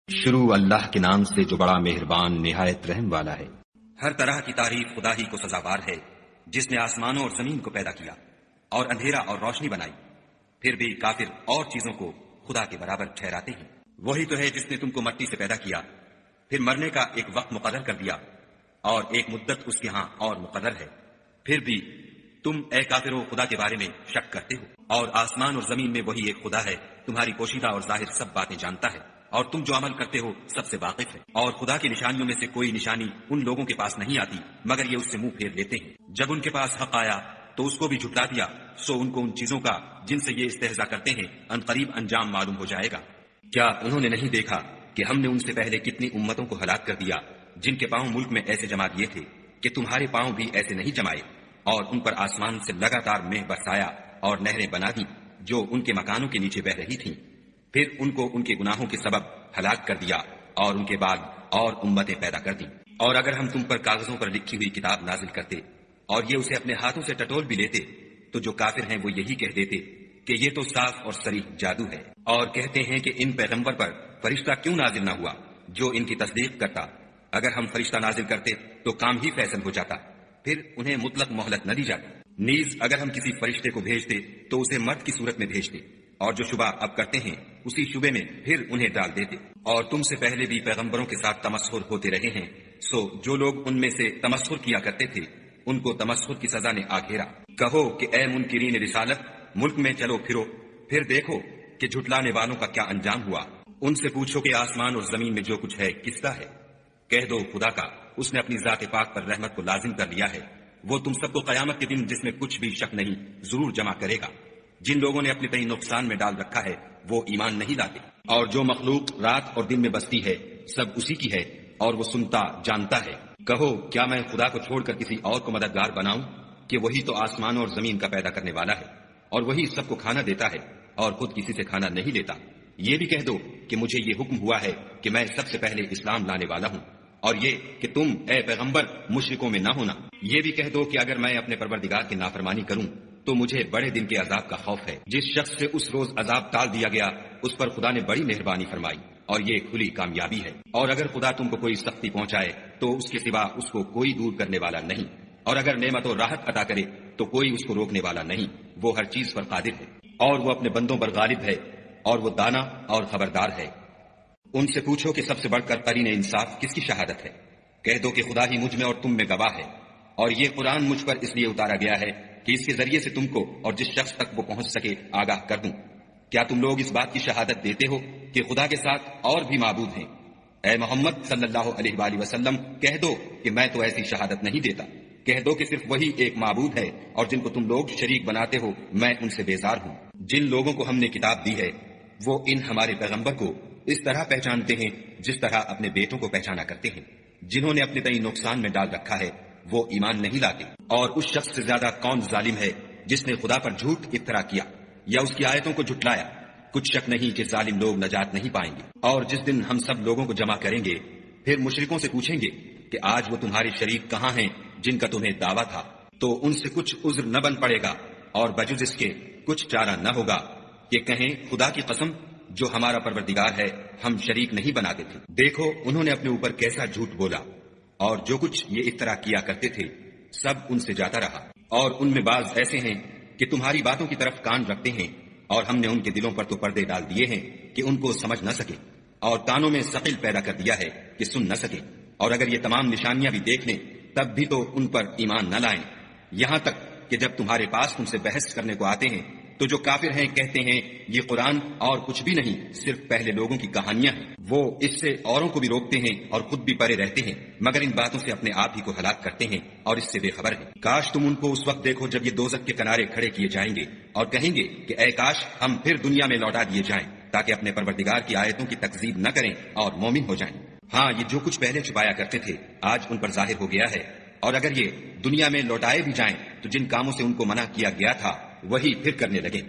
شروع اللہ کے نام سے جو بڑا مہربان نہایت رحم والا ہے۔ ہر طرح کی تعریف خدا ہی کو سزاوار ہے، جس نے آسمانوں اور زمین کو پیدا کیا اور اندھیرا اور روشنی بنائی۔ پھر بھی کافر اور چیزوں کو خدا کے برابر ٹھہراتے ہیں۔ وہی تو ہے جس نے تم کو مٹی سے پیدا کیا، پھر مرنے کا ایک وقت مقرر کر دیا اور ایک مدت اس کے ہاں اور مقرر ہے۔ پھر بھی تم اے کافرو خدا کے بارے میں شک کرتے ہو، اور آسمان اور زمین میں وہی ایک خدا ہے، تمہاری پوشیدہ اور ظاہر سب باتیں جانتا ہے، اور تم جو عمل کرتے ہو سب سے واقف ہے۔ اور خدا کی نشانیوں میں سے کوئی نشانی ان لوگوں کے پاس نہیں آتی مگر یہ اس سے منہ پھیر لیتے ہیں۔ جب ان کے پاس حق آیا تو اس کو بھی جھٹلا دیا، سو ان کو ان چیزوں کا جن سے یہ استہزاء کرتے ہیں عنقریب انجام معلوم ہو جائے گا۔ کیا انہوں نے نہیں دیکھا کہ ہم نے ان سے پہلے کتنی امتوں کو ہلاک کر دیا جن کے پاؤں ملک میں ایسے جما دیے تھے کہ تمہارے پاؤں بھی ایسے نہیں جمائے، اور ان پر آسمان سے لگاتار مہ برسایا اور نہریں بنا دی جو ان کے مکانوں کے نیچے بہ رہی تھیں۔ پھر ان کو ان کے گناہوں کے سبب ہلاک کر دیا اور ان کے بعد اور امتیں پیدا کر دیں۔ اور اگر ہم تم پر کاغذوں پر لکھی ہوئی کتاب نازل کرتے اور یہ اسے اپنے ہاتھوں سے ٹٹول بھی لیتے تو جو کافر ہیں وہ یہی کہہ دیتے کہ یہ تو صاف اور صریح جادو ہے، اور کہتے ہیں کہ ان پیغمبر پر فرشتہ کیوں نازل نہ ہوا جو ان کی تصدیق کرتا۔ اگر ہم فرشتہ نازل کرتے تو کام ہی فیصل ہو جاتا، پھر انہیں مطلق مہلت نہ دی جاتی۔ نیز اگر ہم کسی فرشتے کو بھیجتے تو اسے مرد کی صورت میں بھیجتے، اور جو شبہ اب کرتے ہیں اسی شبے میں پھر انہیں ڈال دیتے۔ اور تم سے پہلے بھی پیغمبروں کے ساتھ تمسخر ہوتے رہے ہیں، سو جو لوگ ان میں سے تمسخر کیا کرتے تھے ان کو تمسخر کی سزا نے آ گھیرا۔ کہو کہ اے منکرین رسالت، ملک میں چلو پھرو، پھر دیکھو کہ جھٹلانے والوں کا کیا انجام ہوا۔ ان سے پوچھو کہ آسمان اور زمین میں جو کچھ ہے کس کا ہے؟ کہہ دو خدا کا، اس نے اپنی ذات پاک پر رحمت کو لازم کر لیا ہے۔ وہ تم سب کو قیامت کے دن جس میں کچھ بھی شک نہیں ضرور جمع کرے گا۔ جن لوگوں نے اپنے تئیں نقصان میں ڈال رکھا ہے وہ ایمان نہیں لاتے، اور جو مخلوق رات اور دن میں بستی ہے سب اسی کی ہے، اور وہ سنتا جانتا ہے۔ کہو کیا میں خدا کو چھوڑ کر کسی اور کو مددگار بناؤں کہ وہی تو آسمانوں اور زمین کا پیدا کرنے والا ہے، اور وہی سب کو کھانا دیتا ہے اور خود کسی سے کھانا نہیں لیتا۔ یہ بھی کہہ دو کہ مجھے یہ حکم ہوا ہے کہ میں سب سے پہلے اسلام لانے والا ہوں، اور یہ کہ تم اے پیغمبر مشرکوں میں نہ ہونا۔ یہ بھی کہہ دو کہ اگر میں اپنے پروردگار کی نافرمانی کروں تو مجھے بڑے دن کے عذاب کا خوف ہے۔ جس شخص سے اس روز عذاب ٹال دیا گیا اس پر خدا نے بڑی مہربانی فرمائی، اور یہ کھلی کامیابی ہے۔ اور اگر خدا تم کو کوئی سختی پہنچائے تو اس کے سوا اس کو کوئی دور کرنے والا نہیں، اور اگر نعمت و راحت عطا کرے تو کوئی اس کو روکنے والا نہیں۔ وہ ہر چیز پر قادر ہے، اور وہ اپنے بندوں پر غالب ہے، اور وہ دانا اور خبردار ہے۔ ان سے پوچھو کہ سب سے بڑھ کر قرین انصاف کس کی شہادت ہے؟ کہہ دو کہ خدا ہی مجھ میں اور تم میں گواہ ہے، اور یہ قرآن مجھ پر اس لیے اتارا گیا ہے کہ اس کے ذریعے سے تم کو اور جس شخص تک وہ پہنچ سکے آگاہ کر دوں۔ کیا تم لوگ اس بات کی شہادت دیتے ہو کہ خدا کے ساتھ اور بھی معبود ہیں؟ اے محمد صلی اللہ علیہ وآلہ وسلم کہہ دو کہ میں تو ایسی شہادت نہیں دیتا۔ کہہ دو کہ صرف وہی ایک معبود ہے، اور جن کو تم لوگ شریک بناتے ہو میں ان سے بیزار ہوں۔ جن لوگوں کو ہم نے کتاب دی ہے وہ ان ہمارے پیغمبر کو اس طرح پہچانتے ہیں جس طرح اپنے بیٹوں کو پہچانا کرتے ہیں۔ جنہوں نے اپنے تئیں نقصان میں ڈال رکھا ہے وہ ایمان نہیں لاتے۔ اور اس شخص سے زیادہ کون ظالم ہے جس نے خدا پر جھوٹ افطرا کیا یا اس کی آیتوں کو جھٹلایا؟ کچھ شک نہیں کہ ظالم لوگ نجات نہیں پائیں گے۔ اور جس دن ہم سب لوگوں کو جمع کریں گے پھر مشرکوں سے پوچھیں گے کہ آج وہ تمہارے شریک کہاں ہیں جن کا تمہیں دعویٰ تھا، تو ان سے کچھ عذر نہ بن پڑے گا اور بجز اس کے کچھ چارہ نہ ہوگا کہ کہیں خدا کی قسم جو ہمارا پروردگار ہے ہم شریک نہیں بناتے تھے۔ دیکھو انہوں نے اپنے اوپر کیسا جھوٹ بولا، اور جو کچھ یہ افطرا کیا کرتے تھے سب ان سے جاتا رہا۔ اور ان میں بعض ایسے ہیں کہ تمہاری باتوں کی طرف کان رکھتے ہیں، اور ہم نے ان کے دلوں پر تو پردے ڈال دیے ہیں کہ ان کو سمجھ نہ سکے، اور کانوں میں ثقل پیدا کر دیا ہے کہ سن نہ سکے۔ اور اگر یہ تمام نشانیاں بھی دیکھ لیں تب بھی تو ان پر ایمان نہ لائیں، یہاں تک کہ جب تمہارے پاس تم سے بحث کرنے کو آتے ہیں تو جو کافر ہیں کہتے ہیں یہ قرآن اور کچھ بھی نہیں صرف پہلے لوگوں کی کہانیاں ہیں۔ وہ اس سے اوروں کو بھی روکتے ہیں اور خود بھی پرے رہتے ہیں، مگر ان باتوں سے اپنے آپ ہی کو ہلاک کرتے ہیں اور اس سے بے خبر ہیں۔ کاش تم ان کو اس وقت دیکھو جب یہ دوزخ کے کنارے کھڑے کیے جائیں گے اور کہیں گے کہ اے کاش ہم پھر دنیا میں لوٹا دیے جائیں تاکہ اپنے پروردگار کی آیتوں کی تکذیب نہ کریں اور مومن ہو جائیں۔ ہاں یہ جو کچھ پہلے چھپایا کرتے تھے آج ان پر ظاہر ہو گیا ہے، اور اگر یہ دنیا میں لوٹائے بھی جائیں تو جن کاموں سے ان کو منع کیا گیا تھا وہی پھر کرنے لگے۔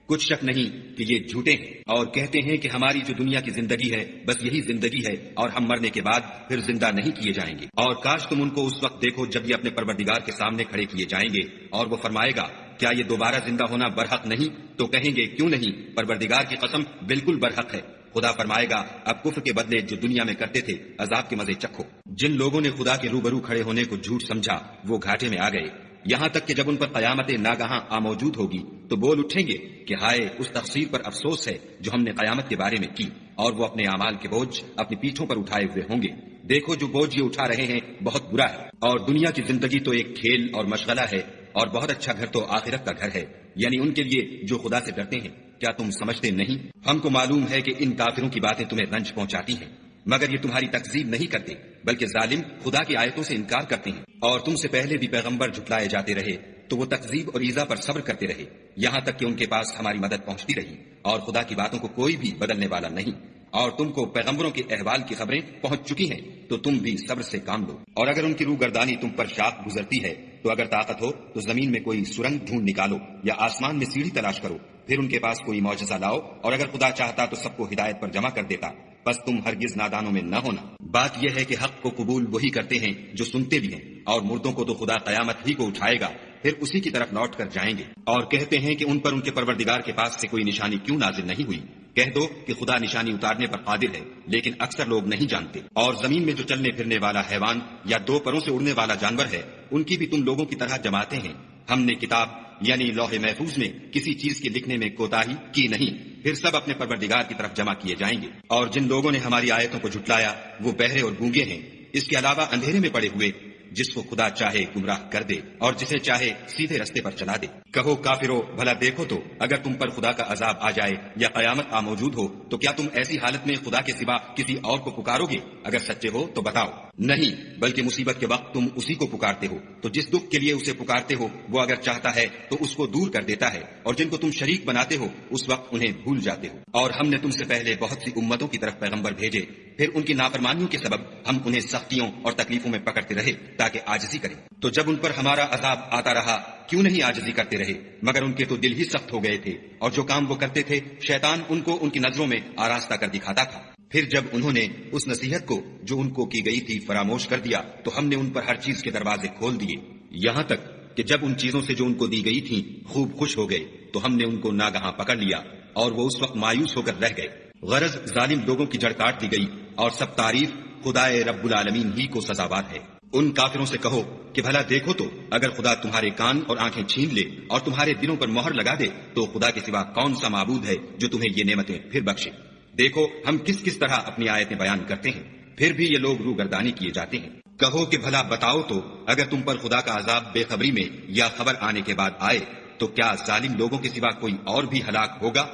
کچھ شک نہیں کہ یہ جھوٹے ہیں، اور کہتے ہیں کہ ہماری جو دنیا کی زندگی ہے بس یہی زندگی ہے اور ہم مرنے کے بعد پھر زندہ نہیں کیے جائیں گے۔ اور کاش تم ان کو اس وقت دیکھو جب یہ اپنے پروردگار کے سامنے کھڑے کیے جائیں گے اور وہ فرمائے گا کیا یہ دوبارہ زندہ ہونا برحق نہیں؟ تو کہیں گے کیوں نہیں، پروردگار کی قسم بالکل برحق ہے۔ خدا فرمائے گا اب کفر کے بدلے جو دنیا میں کرتے تھے عذاب کے مزے چکھو۔ جن لوگوں نے خدا کے روبرو کھڑے ہونے کو جھوٹ سمجھا وہ گھاٹے میں آ گئے، یہاں تک کہ جب ان پر قیامت ناگہاں موجود ہوگی تو بول اٹھیں گے کہ ہائے اس تقصیر پر افسوس ہے جو ہم نے قیامت کے بارے میں کی، اور وہ اپنے اعمال کے بوجھ اپنی پیٹھوں پر اٹھائے ہوئے ہوں گے۔ دیکھو جو بوجھ یہ اٹھا رہے ہیں بہت برا ہے، اور دنیا کی زندگی تو ایک کھیل اور مشغلہ ہے، اور بہت اچھا گھر تو آخرت کا گھر ہے، یعنی ان کے لیے جو خدا سے ڈرتے ہیں۔ کیا تم سمجھتے نہیں؟ ہم کو معلوم ہے کہ ان کافروں کی باتیں تمہیں رنج پہنچاتی ہیں، مگر یہ تمہاری تکذیب نہیں کرتے بلکہ ظالم خدا کی آیتوں سے انکار کرتے ہیں، اور تم سے پہلے بھی پیغمبر جھٹلائے جاتے رہے تو وہ تکذیب اور ایذا پر صبر کرتے رہے، یہاں تک کہ ان کے پاس ہماری مدد پہنچتی رہی، اور خدا کی باتوں کو کوئی بھی بدلنے والا نہیں، اور تم کو پیغمبروں کے احوال کی خبریں پہنچ چکی ہیں تو تم بھی صبر سے کام لو۔ اور اگر ان کی روح گردانی تم پر شاق گزرتی ہے تو اگر طاقت ہو تو زمین میں کوئی سرنگ ڈھونڈ نکالو یا آسمان میں سیڑھی تلاش کرو، پھر ان کے پاس کوئی معجزہ لاؤ، اور اگر خدا چاہتا تو سب کو ہدایت پر جمع کر دیتا، بس تم ہرگز نادانوں میں نہ ہونا۔ بات یہ ہے کہ حق کو قبول وہی کرتے ہیں جو سنتے بھی ہیں، اور مردوں کو تو خدا قیامت ہی کو اٹھائے گا، پھر اسی کی طرف لوٹ کر جائیں گے، اور کہتے ہیں کہ ان پر ان کے پروردگار کے پاس سے کوئی نشانی کیوں نازل نہیں ہوئی۔ کہہ دو کہ خدا نشانی اتارنے پر قادر ہے، لیکن اکثر لوگ نہیں جانتے۔ اور زمین میں جو چلنے پھرنے والا حیوان یا دو پروں سے اڑنے والا جانور ہے ان کی بھی تم لوگوں کی طرح جماعتیں ہیں، ہم نے کتاب یعنی لوح محفوظ میں کسی چیز کے لکھنے میں کوتاہی کی نہیں، پھر سب اپنے پروردگار کی طرف جمع کیے جائیں گے۔ اور جن لوگوں نے ہماری آیتوں کو جھٹلایا وہ بہرے اور گونگے ہیں، اس کے علاوہ اندھیرے میں پڑے ہوئے، جس کو خدا چاہے گمراہ کر دے اور جسے چاہے سیدھے رستے پر چلا دے۔ کہو کافرو بھلا دیکھو تو اگر تم پر خدا کا عذاب آ جائے یا قیامت موجود ہو تو کیا تم ایسی حالت میں خدا کے سوا کسی اور کو پکارو گے؟ اگر سچے ہو تو بتاؤ۔ نہیں، بلکہ مصیبت کے وقت تم اسی کو پکارتے ہو، تو جس دکھ کے لیے اسے پکارتے ہو وہ اگر چاہتا ہے تو اس کو دور کر دیتا ہے، اور جن کو تم شریک بناتے ہو اس وقت انہیں بھول جاتے ہو۔ اور ہم نے تم سے پہلے بہت سی امتوں کی طرف پیغمبر بھیجے، پھر ان کی نافرمانیوں کے سبب ہم انہیں سختیوں اور تکلیفوں میں پکڑتے رہے تاکہ عاجزی کریں۔ تو جب ان پر ہمارا عذاب آتا رہا کیوں نہیں عاجزی کرتے رہے؟ مگر ان کے تو دل ہی سخت ہو گئے تھے، اور جو کام وہ کرتے تھے شیطان ان کو ان کی نظروں میں آراستہ کر دکھاتا تھا۔ پھر جب انہوں نے اس نصیحت کو جو ان کو کی گئی تھی فراموش کر دیا تو ہم نے ان پر ہر چیز کے دروازے کھول دیے، یہاں تک کہ جب ان چیزوں سے جو ان کو دی گئی تھی خوب خوش ہو گئے تو ہم نے ان کو ناگہاں پکڑ لیا، اور وہ اس وقت مایوس ہو کر رہ گئے۔ غرض ظالم لوگوں کی جڑ کاٹ دی گئی، اور سب تعریف خدائے رب العالمین ہی کو سزاوار ہے۔ ان کافروں سے کہو کہ بھلا دیکھو تو اگر خدا تمہارے کان اور آنکھیں چھین لے اور تمہارے دلوں پر مہر لگا دے تو خدا کے سوا کون سا معبود ہے جو تمہیں یہ نعمتیں پھر بخشے؟ دیکھو ہم کس کس طرح اپنی آیتیں بیان کرتے ہیں، پھر بھی یہ لوگ روگردانی کیے جاتے ہیں۔ کہو کہ بھلا بتاؤ تو اگر تم پر خدا کا عذاب بے خبری میں یا خبر آنے کے بعد آئے تو کیا ظالم لوگوں کے سوا کوئی اور بھی ہلاک ہوگا؟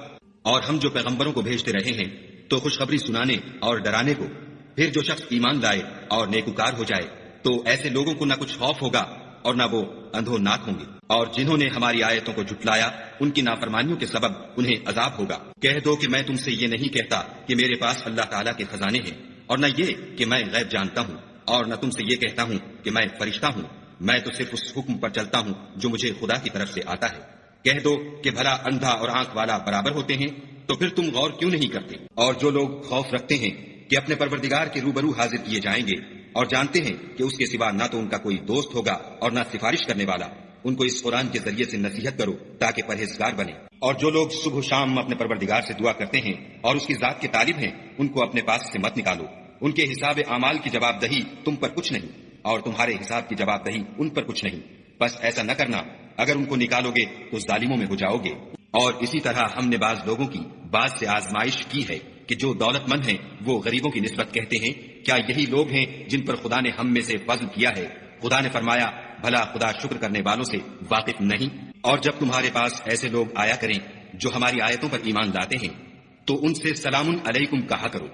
اور ہم جو پیغمبروں کو بھیجتے رہے ہیں تو خوشخبری سنانے اور ڈرانے کو، پھر جو شخص ایمان لائے اور نیکوکار ہو جائے تو ایسے لوگوں کو نہ کچھ خوف ہوگا اور نہ وہ اندھوناک ہوں گے، اور جنہوں نے ہماری آیتوں کو جھٹلایا ان کی نافرمانیوں کے سبب انہیں عذاب ہوگا۔ کہہ دو کہ میں تم سے یہ نہیں کہتا کہ میرے پاس اللہ تعالیٰ کے خزانے ہیں، اور نہ یہ کہ میں غیب جانتا ہوں، اور نہ تم سے یہ کہتا ہوں کہ میں فرشتہ ہوں، میں تو صرف اس حکم پر چلتا ہوں جو مجھے خدا کی طرف سے آتا ہے۔ کہہ دو کہ بھلا اندھا اور آنکھ والا برابر ہوتے ہیں، تو پھر تم غور کیوں نہیں کرتے؟ اور جو لوگ خوف رکھتے ہیں کہ اپنے پروردگار کے روبرو حاضر کیے جائیں گے اور جانتے ہیں کہ اس کے سوا نہ تو ان کا کوئی دوست ہوگا اور نہ سفارش کرنے والا، ان کو اس قرآن کے ذریعے سے نصیحت کرو تاکہ پرہیزگار بنے۔ اور جو لوگ صبح و شام اپنے پروردگار سے دعا کرتے ہیں اور اس کی ذات کے طالب ہیں ان کو اپنے پاس سے مت نکالو، ان کے حساب اعمال کی جواب دہی تم پر کچھ نہیں اور تمہارے حساب کی جواب دہی ان پر کچھ نہیں، بس ایسا نہ کرنا، اگر ان کو نکالو گے تو ظالموں میں ہو جاؤ گے۔ اور اسی طرح ہم نے بعض لوگوں کی بعض سے آزمائش کی ہے کہ جو دولت مند ہیں وہ غریبوں کی نسبت کہتے ہیں کیا یہی لوگ ہیں جن پر خدا نے ہم میں سے فضل کیا ہے؟ خدا نے فرمایا بھلا خدا شکر کرنے والوں سے واقف نہیں؟ اور جب تمہارے پاس ایسے لوگ آیا کریں جو ہماری آیتوں پر ایمان لاتے ہیں تو ان سے سلام علیکم کہا کرو۔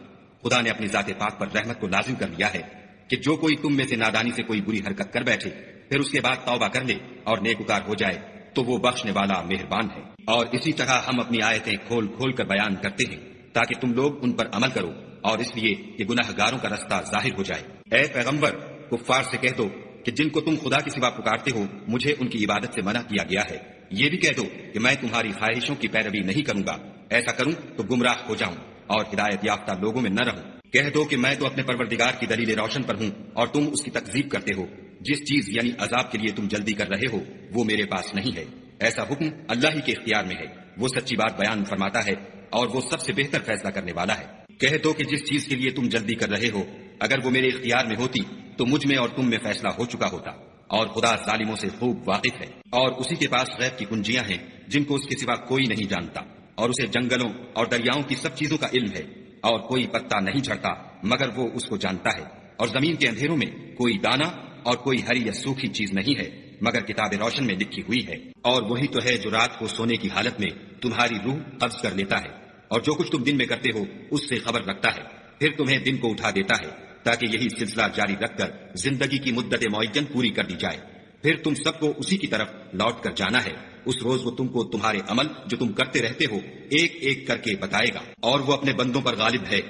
خدا نے اپنی ذات پاک پر رحمت کو لازم کر لیا ہے کہ جو کوئی تم میں سے نادانی سے کوئی بری حرکت کر بیٹھے پھر اس کے بعد توبہ کر لے اور نیکوکار ہو جائے تو وہ بخشنے والا مہربان ہے۔ اور اسی طرح ہم اپنی آیتیں کھول کھول کر بیان کرتے ہیں تاکہ تم لوگ ان پر عمل کرو، اور اس لیے کہ گناہ گاروں کا رستہ ظاہر ہو جائے۔ اے پیغمبر کفار سے کہہ دو کہ جن کو تم خدا کے سوا پکارتے ہو مجھے ان کی عبادت سے منع کیا گیا ہے۔ یہ بھی کہہ دو کہ میں تمہاری خواہشوں کی پیروی نہیں کروں گا، ایسا کروں تو گمراہ ہو جاؤں اور ہدایت یافتہ لوگوں میں نہ رہوں۔ کہہ دو کہ میں تو اپنے پروردگار کی دلیل روشن پر ہوں اور تم اس کی تکذیب کرتے ہو، جس چیز یعنی عذاب کے لیے تم جلدی کر رہے ہو وہ میرے پاس نہیں ہے، ایسا حکم اللہ ہی کے اختیار میں ہے، وہ سچی بات بیان فرماتا ہے اور وہ سب سے بہتر فیصلہ کرنے والا ہے۔ کہہ دو کہ جس چیز کے لیے تم جلدی کر رہے ہو اگر وہ میرے اختیار میں ہوتی تو مجھ میں اور تم میں فیصلہ ہو چکا ہوتا، اور خدا ظالموں سے خوب واقف ہے، اور اسی کے پاس غیب کی کنجیاں ہیں جن کو اس کے سوا کوئی نہیں جانتا، اور اسے جنگلوں اور دریاؤں کی سب چیزوں کا علم ہے، اور کوئی پتا نہیں جھڑتا مگر وہ اس کو جانتا ہے، اور زمین کے اندھیروں میں کوئی دانہ اور کوئی ہری یا سوکھی چیز نہیں ہے مگر کتاب روشن میں لکھی ہوئی ہے۔ اور وہی تو ہے جو رات کو سونے کی حالت میں تمہاری روح قبض کر لیتا ہے، اور جو کچھ تم دن میں کرتے ہو اس سے خبر رکھتا ہے، پھر تمہیں دن کو اٹھا دیتا ہے تاکہ یہی سلسلہ جاری رکھ کر زندگی کی مدت معین پوری کر دی جائے، پھر تم سب کو اسی کی طرف لوٹ کر جانا ہے۔ اس روز وہ تم کو تمہارے عمل جو تم کرتے رہتے ہو ایک ایک کر کے بتائے گا، اور وہ اپنے بندوں پر غالب ہے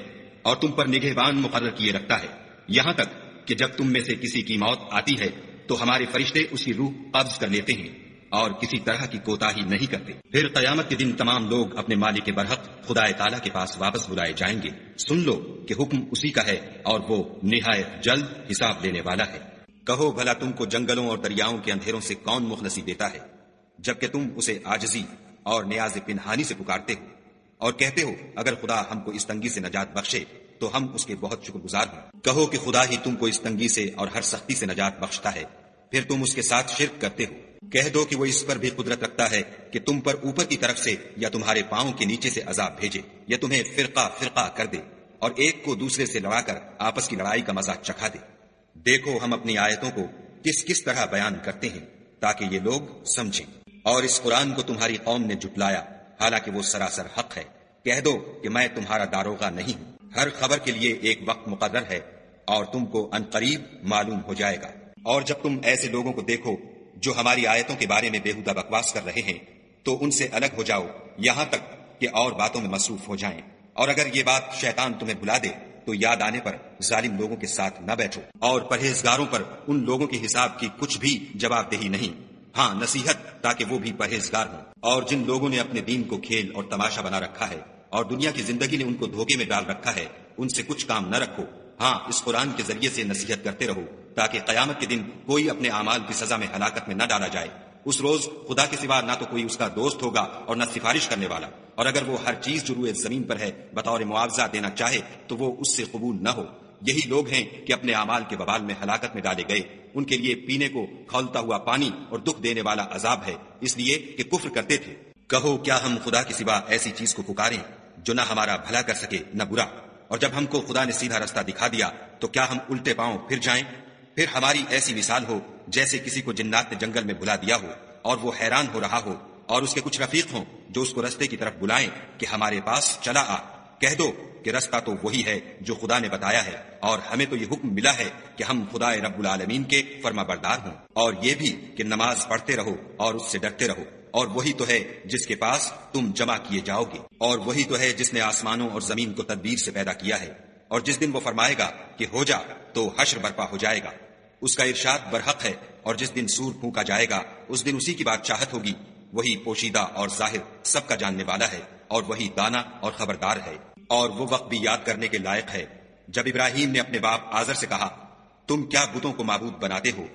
اور تم پر نگہبان مقرر کیے رکھتا ہے، یہاں تک کہ جب تم میں سے کسی کی موت آتی ہے تو ہمارے فرشتے اس کی روح قبض کر لیتے ہیں اور کسی طرح کی کوتاہی نہیں کرتے۔ پھر قیامت کے دن تمام لوگ اپنے مالک برحق خدا تعالیٰ کے پاس واپس بلائے جائیں گے۔ سن لو کہ حکم اسی کا ہے اور وہ نہایت جلد حساب لینے والا ہے۔ کہو بھلا تم کو جنگلوں اور دریاؤں کے اندھیروں سے کون مخلصی دیتا ہے جبکہ تم اسے عاجزی اور نیاز پنہانی سے پکارتے ہو اور کہتے ہو اگر خدا ہم کو اس تنگی سے نجات بخشے تو ہم اس کے بہت شکر گزار ہوں۔ کہو کہ خدا ہی تم کو اس تنگی سے اور ہر سختی سے نجات بخشتا ہے، پھر تم اس کے ساتھ شرک کرتے ہو۔ کہہ دو کہ وہ اس پر بھی قدرت رکھتا ہے کہ تم پر اوپر کی طرف سے یا تمہارے پاؤں کے نیچے سے عذاب بھیجے، یا تمہیں فرقہ فرقہ کر دے اور ایک کو دوسرے سے لڑا کر آپس کی لڑائی کا مزہ چکھا دے۔ دیکھو ہم اپنی آیتوں کو کس کس طرح بیان کرتے ہیں تاکہ یہ لوگ سمجھیں۔ اور اس قرآن کو تمہاری قوم نے جھٹلایا حالانکہ وہ سراسر حق ہے۔ کہہ دو کہ میں تمہارا داروغہ نہیں ہوں، ہر خبر کے لیے ایک وقت مقرر ہے اور تم کو عنقریب معلوم ہو جائے گا۔ اور جب تم ایسے لوگوں کو دیکھو جو ہماری آیتوں کے بارے میں بےہودہ بکواس کر رہے ہیں تو ان سے الگ ہو جاؤ یہاں تک کہ اور باتوں میں مصروف ہو جائیں، اور اگر یہ بات شیطان تمہیں بلا دے تو یاد آنے پر ظالم لوگوں کے ساتھ نہ بیٹھو، اور پرہیزگاروں پر ان لوگوں کے حساب کی کچھ بھی جواب دہی نہیں، ہاں نصیحت تاکہ وہ بھی پرہیزگار ہوں۔ اور جن لوگوں نے اپنے دین کو کھیل اور تماشا بنا رکھا ہے اور دنیا کی زندگی نے ان کو دھوکے میں ڈال رکھا ہے، ان سے کچھ کام نہ رکھو، ہاں اس قرآن کے ذریعے سے نصیحت کرتے رہو تاکہ قیامت کے دن کوئی اپنے اعمال کی سزا میں ہلاکت میں نہ ڈالا جائے۔ اس روز خدا کے سوا نہ تو کوئی اس کا دوست ہوگا اور نہ سفارش کرنے والا، اور اگر وہ ہر چیز جو روئے زمین پر ہے بطور معاوضہ دینا چاہے تو وہ اس سے قبول نہ ہو۔ یہی لوگ ہیں کہ اپنے اعمال کے وبال میں ہلاکت میں ڈالے گئے، ان کے لیے پینے کو کھولتا ہوا پانی اور دکھ دینے والا عذاب ہے، اس لیے کہ کفر کرتے تھے۔ کہو کیا ہم خدا کے سوا ایسی چیز کو پکاریں جو نہ ہمارا بھلا کر سکے نہ برا، اور جب ہم کو خدا نے سیدھا رستہ دکھا دیا تو کیا ہم الٹے پاؤں پھر جائیں؟ پھر ہماری ایسی مثال ہو جیسے کسی کو جنات نے جنگل میں بلا دیا ہو اور وہ حیران ہو رہا ہو، اور اس کے کچھ رفیق ہوں جو اس کو رستے کی طرف بلائیں کہ ہمارے پاس چلا آ۔ کہہ دو کہ رستہ تو وہی ہے جو خدا نے بتایا ہے، اور ہمیں تو یہ حکم ملا ہے کہ ہم خدا رب العالمین کے فرما بردار ہوں، اور یہ بھی کہ نماز پڑھتے رہو اور اس سے ڈرتے رہو، اور وہی تو ہے جس کے پاس تم جمع کیے جاؤ گے، اور وہی تو ہے جس نے آسمانوں اور زمین کو تدبیر سے پیدا کیا ہے، اور جس دن وہ فرمائے گا کہ ہو جا تو حشر برپا ہو جائے گا، اس کا ارشاد برحق ہے، اور جس دن سور پھونکا جائے گا اس دن اسی کی بات چاہت ہوگی، وہی پوشیدہ اور ظاہر سب کا جاننے والا ہے، اور وہی دانا اور خبردار ہے۔ اور وہ وقت بھی یاد کرنے کے لائق ہے جب ابراہیم نے اپنے باپ آزر سے کہا تم کیا بتوں کو معبود بناتے ہو،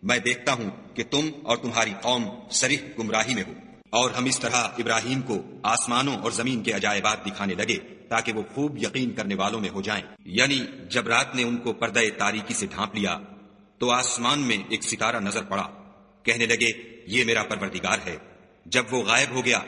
میں دیکھتا ہوں کہ تم اور تمہاری قوم صریح گمراہی میں ہو۔ اور ہم اس طرح ابراہیم کو آسمانوں اور زمین کے عجائبات دکھانے لگے تاکہ وہ خوب یقین کرنے والوں میں ہو جائیں۔ یعنی جب رات نے ان کو پردہ تاریکی سے ڈھانپ لیا تو آسمان میں ایک ستارہ نظر پڑا، کہنے لگے یہ میرا پروردگار ہے۔ جب وہ غائب ہو گیا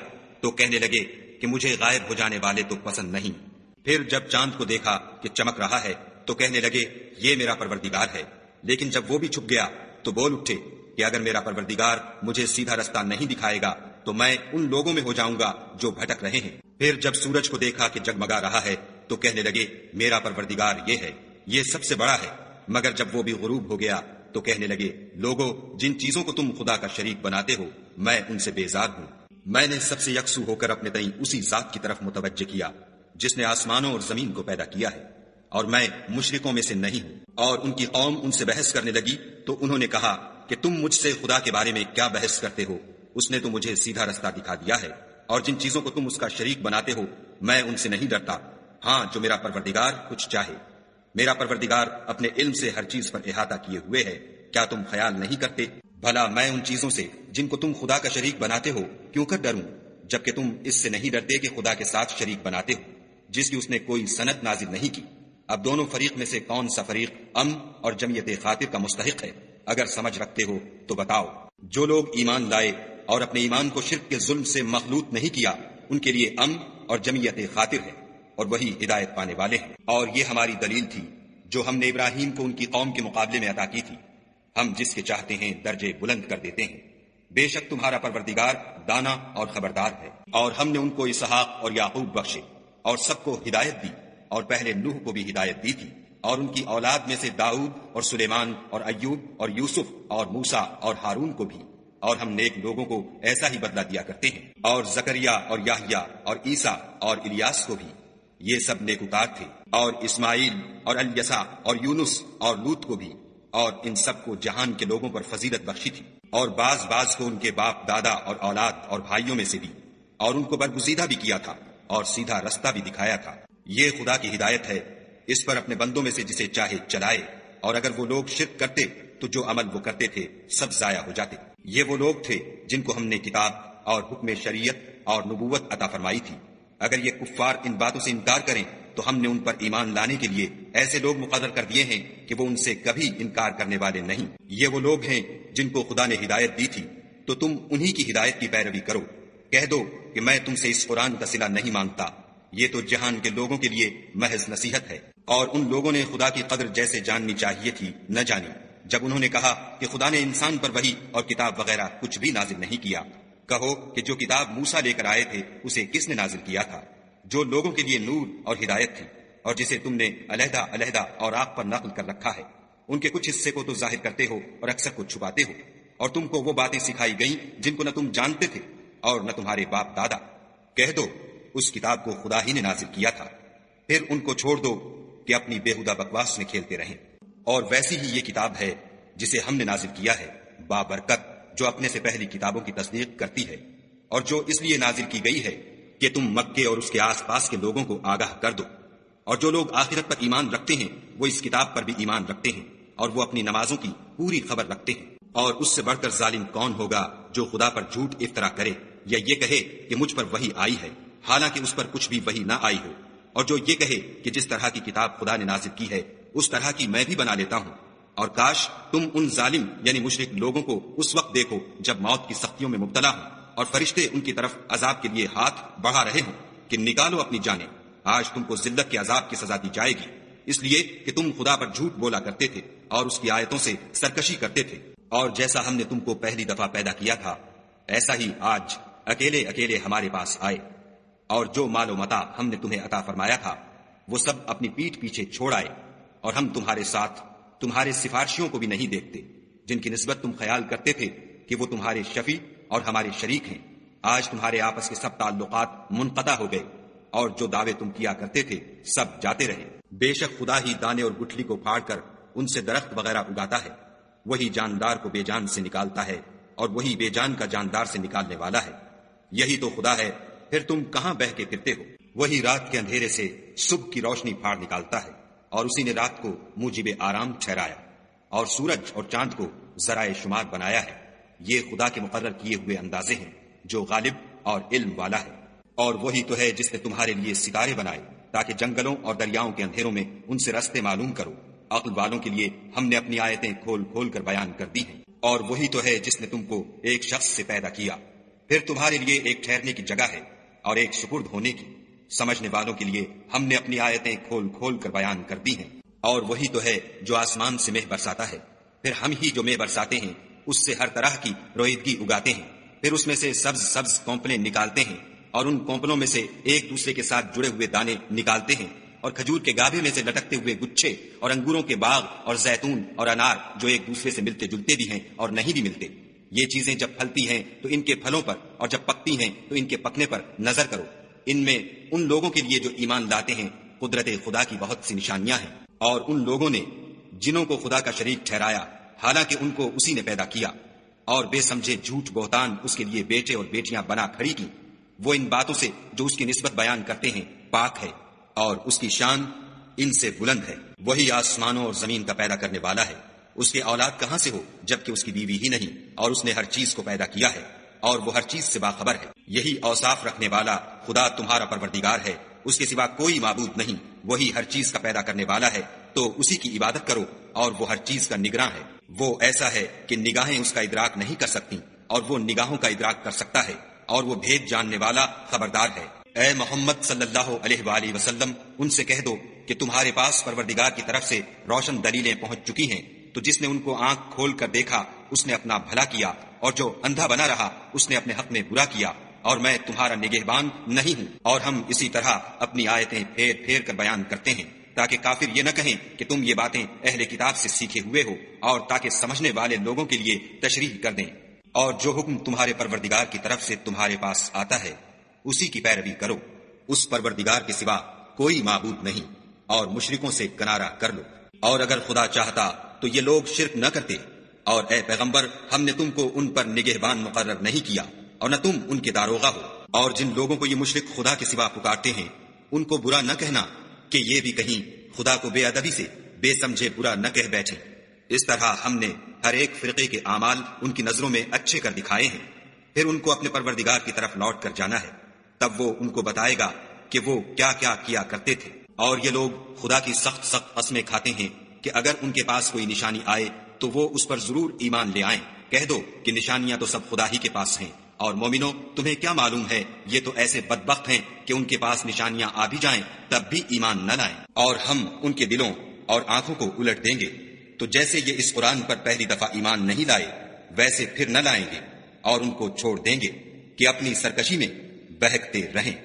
تو کہنے لگے کہ مجھے غائب ہو جانے والے تو پسند نہیں۔ پھر جب چاند کو دیکھا کہ چمک رہا ہے تو کہنے لگے یہ میرا پروردگار ہے، لیکن جب وہ بھی چھپ گیا تو بول اٹھے کہ اگر میرا پروردگار مجھے سیدھا رستہ نہیں دکھائے گا تو میں ان لوگوں میں ہو جاؤں گا جو بھٹک رہے ہیں۔ پھر جب سورج کو دیکھا کہ جگمگا رہا ہے تو کہنے لگے میرا پروردگار یہ ہے، یہ سب سے بڑا ہے۔ مگر جب وہ بھی غروب ہو گیا تو کہنے لگے لوگو جن چیزوں کو تم خدا کا شریک بناتے ہو میں ان سے بیزار ہوں۔ میں نے سب سے یکسو ہو کر اپنے تئیں اسی ذات کی طرف متوجہ کیا جس نے آسمانوں اور زمین کو پیدا کیا ہے، اور میں مشرکوں میں سے نہیں ہوں۔ اور ان کی قوم ان سے بحث کرنے لگی تو انہوں نے کہا کہ تم مجھ سے خدا کے بارے میں کیا بحث کرتے ہو، اس نے تو مجھے سیدھا رستہ دکھا دیا ہے، اور جن چیزوں کو تم اس کا شریک بناتے ہو میں ان سے نہیں ڈرتا، ہاں جو میرا پروردگار کچھ چاہے۔ میرا پروردگار اپنے علم سے ہر چیز پر احاطہ کیے ہوئے ہے، کیا تم خیال نہیں کرتے؟ بھلا میں ان چیزوں سے جن کو تم خدا کا شریک بناتے ہو کیوں کر ڈروں جبکہ تم اس سے نہیں ڈرتے کہ خدا کے ساتھ شریک بناتے ہو جس کی اس نے کوئی سند نازل نہیں کی۔ اب دونوں فریق میں سے کون سا فریق امن اور جمعیت خاطر کا مستحق ہے؟ اگر سمجھ رکھتے ہو تو بتاؤ۔ جو لوگ ایمان لائے اور اپنے ایمان کو شرک کے ظلم سے مخلوط نہیں کیا، ان کے لیے امن اور جمعیت خاطر ہے، اور وہی ہدایت پانے والے ہیں۔ اور یہ ہماری دلیل تھی جو ہم نے ابراہیم کو ان کی قوم کے مقابلے میں عطا کی تھی، ہم جس کے چاہتے ہیں درجے بلند کر دیتے ہیں۔ بے شک تمہارا پروردگار دانا اور خبردار ہے۔ اور ہم نے ان کو اسحاق اور یعقوب بخشے اور سب کو ہدایت دی، اور پہلے نوح کو بھی ہدایت دی تھی، اور ان کی اولاد میں سے داؤد اور سلیمان اور ایوب اور یوسف اور موسیٰ اور ہارون کو بھی، اور ہم نیک لوگوں کو ایسا ہی بدلہ دیا کرتے ہیں، اور زکریا اور یحییٰ اور عیسیٰ اور الیاس کو بھی، یہ سب نیکوکار تھے، اور اسماعیل اور الیسع اور یونس اور لوط کو بھی، اور ان سب کو جہان کے لوگوں پر فضیلت بخشی تھی، اور بعض کو ان کے باپ دادا اور اولاد اور بھائیوں میں سے بھی، اور ان کو برگزیدہ بھی کیا تھا اور سیدھا رستہ بھی دکھایا تھا۔ یہ خدا کی ہدایت ہے، اس پر اپنے بندوں میں سے جسے چاہے چلائے، اور اگر وہ لوگ شرک کرتے تو جو عمل وہ کرتے تھے سب ضائع ہو جاتے۔ یہ وہ لوگ تھے جن کو ہم نے کتاب اور حکم شریعت اور نبوت عطا فرمائی تھی۔ اگر یہ کفار ان باتوں سے انکار کریں تو ہم نے ان پر ایمان لانے کے لیے ایسے لوگ مقرر کر دیے ہیں کہ وہ ان سے کبھی انکار کرنے والے نہیں۔ یہ وہ لوگ ہیں جن کو خدا نے ہدایت دی تھی، تو تم انہی کی ہدایت کی پیروی کرو۔ کہہ دو کہ میں تم سے اس قرآن کا صلہ نہیں مانگتا، یہ تو جہان کے لوگوں کے لیے محض نصیحت ہے۔ اور ان لوگوں نے خدا کی قدر جیسے جاننی چاہیے تھی نہ جانی، جب انہوں نے کہا کہ خدا نے انسان پر وحی اور کتاب وغیرہ کچھ بھی نازل نہیں کیا۔ کہو کہ جو کتاب موسیٰ لے کر آئے تھے اسے کس نے نازل کیا تھا؟ جو لوگوں کے لیے نور اور ہدایت تھی، اور جسے تم نے علیحدہ علیحدہ اوراق پر نقل کر رکھا ہے۔ ان کے کچھ حصے کو تو ظاہر کرتے ہو اور اکثر کو چھپاتے ہو، اور تم کو وہ باتیں سکھائی گئیں جن کو نہ تم جانتے تھے اور نہ تمہارے باپ دادا۔ کہہ دو اس کتاب کو خدا ہی نے نازل کیا تھا، پھر ان کو چھوڑ دو کہ اپنی بےہودہ بکواس میں کھیلتے رہیں۔ اور ویسی ہی یہ کتاب ہے جسے ہم نے نازل کیا ہے، بابرکت، جو اپنے سے پہلی کتابوں کی تصدیق کرتی ہے، اور جو اس لیے نازل کی گئی ہے کہ تم مکے اور اس کے آس پاس کے لوگوں کو آگاہ کر دو۔ اور جو لوگ آخرت پر ایمان رکھتے ہیں وہ اس کتاب پر بھی ایمان رکھتے ہیں، اور وہ اپنی نمازوں کی پوری خبر رکھتے ہیں۔ اور اس سے بڑھ کر ظالم کون ہوگا جو خدا پر جھوٹ افطرا کرے یا یہ کہے کہ مجھ پر وحی آئی ہے حالانکہ اس پر کچھ بھی وحی نہ آئی ہو، اور جو یہ کہے کہ جس طرح کی کتاب خدا نے نازل کی ہے اس طرح کی میں بھی بنا لیتا ہوں۔ اور کاش تم ان ظالم یعنی مشرک لوگوں کو اس وقت دیکھو جب موت کی سختیوں میں مبتلا ہوں، اور فرشتے ان کی طرف عذاب کے لیے ہاتھ بڑھا رہے ہوں کہ نکالو اپنی جانیں، آج تم کو ذلت کے عذاب کی سزا دی جائے گی، اس لیے کہ تم خدا پر جھوٹ بولا کرتے تھے اور اس کی آیتوں سے سرکشی کرتے تھے۔ اور جیسا ہم نے تم کو پہلی دفعہ پیدا کیا تھا ایسا ہی آج اکیلے اکیلے ہمارے پاس آئے، اور جو مال و متاع ہم نے تمہیں عطا فرمایا تھا وہ سب اپنی پیٹھ پیچھے چھوڑ آئے، اور ہم تمہارے ساتھ تمہارے سفارشیوں کو بھی نہیں دیکھتے جن کی نسبت تم خیال کرتے تھے کہ وہ تمہارے شفیع اور ہمارے شریک ہیں۔ آج تمہارے آپس کے سب تعلقات منقطع ہو گئے، اور جو دعوے تم کیا کرتے تھے سب جاتے رہے۔ بے شک خدا ہی دانے اور گٹھلی کو پھاڑ کر ان سے درخت وغیرہ اگاتا ہے، وہی جاندار کو بے جان سے نکالتا ہے اور وہی بے جان کا جاندار سے نکالنے والا ہے۔ یہی تو خدا ہے، پھر تم کہاں بہہ کے پھرتے ہو؟ وہی رات کے اندھیرے سے صبح کی روشنی پھاڑ نکالتا ہے، اور اسی نے رات کو موجب آرام ٹھہرایا اور سورج اور چاند کو ذرائع شمار بنایا ہے۔ یہ خدا کے مقرر کیے ہوئے اندازے ہیں جو غالب اور علم والا ہے۔ اور وہی تو ہے جس نے تمہارے لیے ستارے بنائے تاکہ جنگلوں اور دریاؤں کے اندھیروں میں ان سے رستے معلوم کرو۔ عقل والوں کے لیے ہم نے اپنی آیتیں کھول کھول کر بیان کر دی ہیں۔ اور وہی تو ہے جس نے تم کو ایک شخص سے پیدا کیا، پھر تمہارے لیے ایک ٹھہرنے کی جگہ ہے اور ایک سپرد ہونے کی۔ سمجھنے والوں کے لیے ہم نے اپنی آیتیں کھول کھول کر بیان کر دی ہیں۔ اور وہی تو ہے جو آسمان سے مہ برساتا ہے، پھر ہم ہی جو مہ برساتے ہیں اس سے ہر طرح کی رویدگی اگاتے ہیں، پھر اس میں سے سبز سبز کونپلیں نکالتے ہیں، اور ان کونپلوں میں سے ایک دوسرے کے ساتھ جڑے ہوئے دانے نکالتے ہیں، اور کھجور کے گابھے میں سے لٹکتے ہوئے گچھے، اور انگوروں کے باغ اور زیتون اور انار جو ایک دوسرے سے ملتے جلتے بھی ہیں اور نہیں بھی ملتے۔ یہ چیزیں جب پھلتی ہیں تو ان کے پھلوں پر، اور جب پکتی ہیں تو ان کے پکنے پر نظر کرو۔ ان میں ان لوگوں کے لیے جو ایمان لاتے ہیں قدرت خدا کی بہت سی نشانیاں ہیں، اور ان لوگوں نے جنوں کو خدا کا شریک ٹھہرایا حالانکہ ان کو اسی نے پیدا کیا، اور بے سمجھے جھوٹ بہتان اس کے لیے بیٹے اور بیٹیاں بنا کھڑی کی۔ وہ ان باتوں سے جو اس کی نسبت بیان کرتے ہیں پاک ہے، اور اس کی شان ان سے بلند ہے۔ وہی آسمانوں اور زمین کا پیدا کرنے والا ہے، اس کے اولاد کہاں سے ہو جبکہ اس کی بیوی ہی نہیں، اور اس نے ہر چیز کو پیدا کیا ہے، اور وہ ہر چیز سے باخبر ہے۔ یہی اوصاف رکھنے والا خدا تمہارا پروردگار ہے، اس کے سوا کوئی معبود نہیں، وہی ہر چیز کا پیدا کرنے والا ہے، تو اسی کی عبادت کرو، اور وہ ہر چیز کا نگراں ہے۔ وہ ایسا ہے کہ نگاہیں اس کا ادراک نہیں کر سکتی، اور وہ نگاہوں کا ادراک کر سکتا ہے، اور وہ بھید جاننے والا خبردار ہے۔ اے محمد صلی اللہ علیہ وآلہ وسلم، ان سے کہہ دو کہ تمہارے پاس پروردگار کی طرف سے روشن دلیلیں پہنچ چکی ہیں، تو جس نے ان کو آنکھ کھول کر دیکھا اس نے اپنا بھلا کیا، اور جو اندھا بنا رہا اس نے اپنے حق میں برا کیا، اور میں تمہارا نگہبان نہیں ہوں۔ اور ہم اسی طرح اپنی آیتیں پھیر پھیر کر بیان کرتے ہیں، تاکہ کافر یہ نہ کہیں کہ تم یہ باتیں اہل کتاب سے سیکھے ہوئے ہو، اور تاکہ سمجھنے والے لوگوں کے لیے تشریح کر دیں۔ اور جو حکم تمہارے پروردگار کی طرف سے تمہارے پاس آتا ہے اسی کی پیروی کرو، اس پروردگار کے سوا کوئی معبود نہیں، اور مشرکوں سے کنارہ کر لو۔ اور اگر خدا چاہتا تو یہ لوگ شرک نہ کرتے، اور اے پیغمبر ہم نے تم کو ان پر نگہبان مقرر نہیں کیا، اور نہ تم ان کے داروغہ ہو۔ اور جن لوگوں کو یہ مشرک خدا کے سوا پکارتے ہیں ان کو برا نہ کہنا کہ یہ بھی کہیں خدا کو بے ادبی سے بے سمجھے برا نہ کہہ بیٹھے۔ اس طرح ہم نے ہر ایک فرقے کے اعمال ان کی نظروں میں اچھے کر دکھائے ہیں، پھر ان کو اپنے پروردگار کی طرف لوٹ کر جانا ہے، تب وہ ان کو بتائے گا کہ وہ کیا کیا کیا کرتے تھے۔ اور یہ لوگ خدا کی سخت سخت قسمیں کھاتے ہیں کہ اگر ان کے پاس کوئی نشانی آئے تو وہ اس پر ضرور ایمان لے آئیں۔ کہہ دو کہ نشانیاں تو سب خدا ہی کے پاس ہیں، اور مومنو تمہیں کیا معلوم ہے یہ تو ایسے بدبخت ہیں کہ ان کے پاس نشانیاں آ بھی جائیں تب بھی ایمان نہ لائیں۔ اور ہم ان کے دلوں اور آنکھوں کو الٹ دیں گے، تو جیسے یہ اس قرآن پر پہلی دفعہ ایمان نہیں لائے ویسے پھر نہ لائیں گے، اور ان کو چھوڑ دیں گے کہ اپنی سرکشی میں بہکتے رہیں۔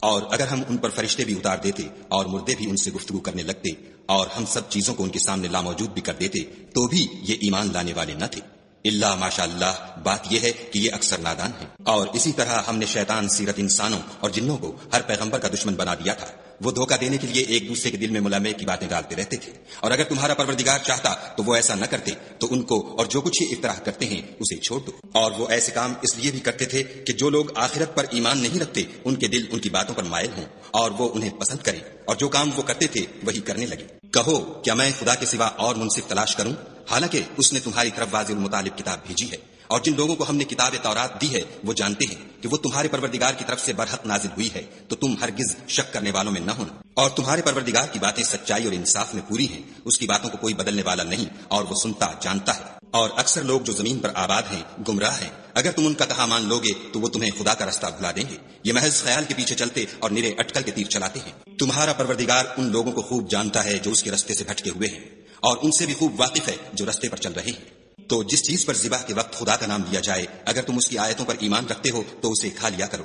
اور اگر ہم ان پر فرشتے بھی اتار دیتے اور مردے بھی ان سے گفتگو کرنے لگتے اور ہم سب چیزوں کو ان کے سامنے لاموجود بھی کر دیتے تو بھی یہ ایمان لانے والے نہ تھے، اللہ ماشاء اللہ۔ بات یہ ہے کہ یہ اکثر نادان ہیں۔ اور اسی طرح ہم نے شیطان سیرت انسانوں اور جنوں کو ہر پیغمبر کا دشمن بنا دیا تھا، وہ دھوکہ دینے کے لیے ایک دوسرے کے دل میں ملامے کی باتیں ڈالتے رہتے تھے، اور اگر تمہارا پروردگار چاہتا تو وہ ایسا نہ کرتے، تو ان کو اور جو کچھ یہ افطراح کرتے ہیں اسے چھوڑ دو۔ اور وہ ایسے کام اس لیے بھی کرتے تھے کہ جو لوگ آخرت پر ایمان نہیں رکھتے ان کے دل ان کی باتوں پر مائل ہوں اور وہ انہیں پسند کریں، اور جو کام وہ کرتے تھے وہی کرنے لگے۔ کہو کیا میں خدا کے سوا اور منصف تلاش کروں، حالانکہ اس نے تمہاری طرف واضح المطالب کتاب بھیجی ہے، اور جن لوگوں کو ہم نے کتاب تورات دی ہے وہ جانتے ہیں کہ وہ تمہارے پروردگار کی طرف سے برحق نازل ہوئی ہے، تو تم ہرگز شک کرنے والوں میں نہ ہونا۔ اور تمہارے پروردگار کی باتیں سچائی اور انصاف میں پوری ہیں، اس کی باتوں کو کوئی بدلنے والا نہیں، اور وہ سنتا جانتا ہے۔ اور اکثر لوگ جو زمین پر آباد ہیں گمراہ ہیں، اگر تم ان کا کہا مان لوگے تو وہ تمہیں خدا کا رستہ بھلا دیں گے، یہ محض خیال کے پیچھے چلتے اور نرے اٹکل کے تیر چلاتے ہیں۔ تمہارا پروردگار ان لوگوں کو خوب جانتا ہے جو اس کے رستے سے بھٹکے ہوئے ہیں، اور ان سے بھی خوب واقف ہے جو رستے پر چل رہے ہیں۔ تو جس چیز پر ذبح کے وقت خدا کا نام لیا جائے اگر تم اس کی آیتوں پر ایمان رکھتے ہو تو اسے کھا لیا کرو۔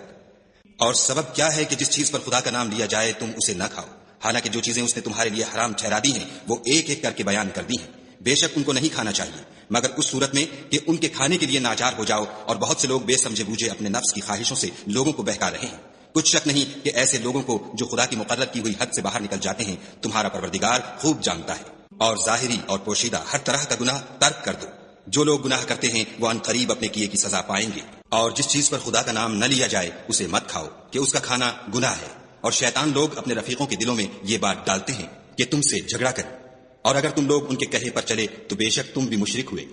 اور سبب کیا ہے کہ جس چیز پر خدا کا نام لیا جائے تم اسے نہ کھاؤ، حالانکہ جو چیزیں اس نے تمہارے لیے حرام ٹھہرا دی ہیں وہ ایک ایک کر کے بیان کر دی ہیں۔ بے شک ان کو نہیں کھانا چاہیے مگر اس صورت میں کہ ان کے کھانے کے لیے ناچار ہو جاؤ، اور بہت سے لوگ بے سمجھے بوجھے اپنے نفس کی خواہشوں سے لوگوں کو بہکا رہے ہیں۔ کچھ شک نہیں کہ ایسے لوگوں کو جو خدا کی مقرر کی ہوئی حد سے باہر نکل جاتے ہیں تمہارا پروردگار خوب جانتا ہے۔ اور ظاہری اور پوشیدہ ہر طرح کا گناہ ترک کر دو، جو لوگ گناہ کرتے ہیں وہ ان قریب اپنے کیے کی سزا پائیں گے۔ اور جس چیز پر خدا کا نام نہ لیا جائے اسے مت کھاؤ کہ اس کا کھانا گناہ ہے، اور شیطان لوگ اپنے رفیقوں کے دلوں میں یہ بات ڈالتے ہیں کہ تم سے جھگڑا کریں، اور اگر تم لوگ ان کے کہے پر چلے تو بے شک تم بھی مشرک ہوئے۔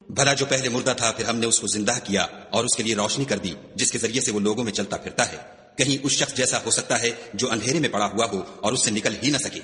بھلا جو پہلے مردہ تھا پھر ہم نے اس کو زندہ کیا اور اس کے لیے روشنی کر دی جس کے ذریعے سے وہ لوگوں میں چلتا پھرتا ہے، کہیں اس شخص جیسا ہو سکتا ہے جو اندھیرے میں پڑا ہوا ہو اور اس سے نکل ہی نہ سکے۔